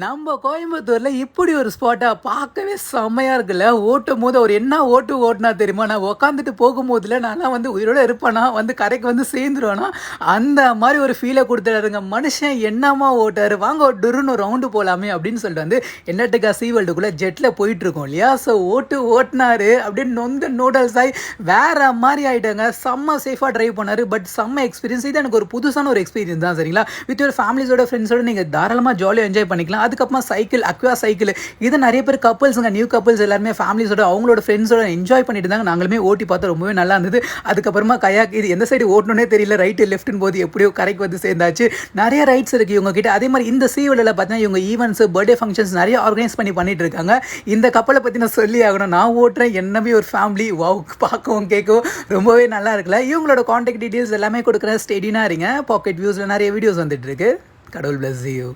நம்ம கோயம்புத்தூர்ல இப்படி ஒரு ஸ்பாட்டா பார்க்கவே செம்மையா இருக்குல்ல. ஓட்டும்போது அவர் என்ன ஓட்டுனா தெரியுமா? நான் உட்காந்துட்டு போகும்போதுல நான்லாம் வந்து உயிரோட இருப்பேனா, வந்து கரைக்கு வந்து சேர்ந்துருவேனா, அந்த மாரி ஒரு ஃபீல குடுத்துட்டாருங்க. மனுஷன் என்னமா ஓட்டாரு, வாங்க ஒரு டுர்ருன்னு ஒரு ரவுண்டு போலாமே அப்படின்னு சொல்லிட்டு வந்து என்டார்டிகா சீ வேர்ல்டுக்குள்ள ஜெட்ல போயிட்டு இருக்கோம் இல்லையா? ஸோ ஓட்டுனாரு அப்படின்னு நொந்து நூடல்ஸ் ஆகி வேற மாரி ஆயிட்டாங்க. செம்ம சேஃபா டிரைவ் பண்ணாரு. பட் செம்ம எக்ஸ்பீரியன்ஸ். இது எனக்கு ஒரு புதுசான ஒரு எக்ஸ்பீரியன்ஸ் தான் சரிங்களா. வித் யுவர் ஃபேமிலிஸோட ஃப்ரெண்ட்ஸோட நீங்க தாராளமா ஜாலியா என்ஜாய் பண்ணிக்கலாம். அதுக்கப்புறமா சைக்கிள், அக்வா சைக்கிள், இது நிறைய பேர் கப்புள்ஸுங்க, நியூ கப்புள்ஸ் எல்லாருமே ஃபேமிலிஸோட அவங்களோட ஃப்ரெண்ட்ஸோட என்ஜாய் பண்ணிட்டு இருந்தாங்க. நாங்களுமே ஓட்டி பார்த்தா ரொம்பவே நல்லா இருந்தது. அதுக்கப்புறமா கயாக், இது எந்த சைடு ஓட்டணுன்னே தெரியல, ரைட்டு லெஃப்ட்னு போது எப்படியோ கரைக்கு வந்து சேர்ந்தாச்சு. நிறைய ரைட்ஸ் இருக்குது இவங்க கிட்ட. அதே மாதிரி இந்த சீ வேர்ல்டில் பார்த்தீங்கன்னா இவங்க ஈவெண்ட்ஸ், பர்த்டே ஃபங்க்ஷன்ஸ் நிறைய ஆர்கனைஸ் பண்ணிட்டு இருக்காங்க. இந்த கப்பலை பற்றி நான் சொல்லி ஆகணும். நான் ஓட்டுறேன், என்னவே ஒரு ஃபேமிலி, வாவ், பார்க்கவும் கேட்கவும் ரொம்பவே நல்லா இருக்குல்ல. இவங்களோட கான்டாக்ட் டீட்டெயில்ஸ் எல்லாமே கொடுக்குறேன். ஸ்டெடினா இருங்க. பாக்கெட் வியூஸில் நிறைய வீடியோஸ் வந்துட்டு இருக்கு. கடவுள் பிளஸ் யூ.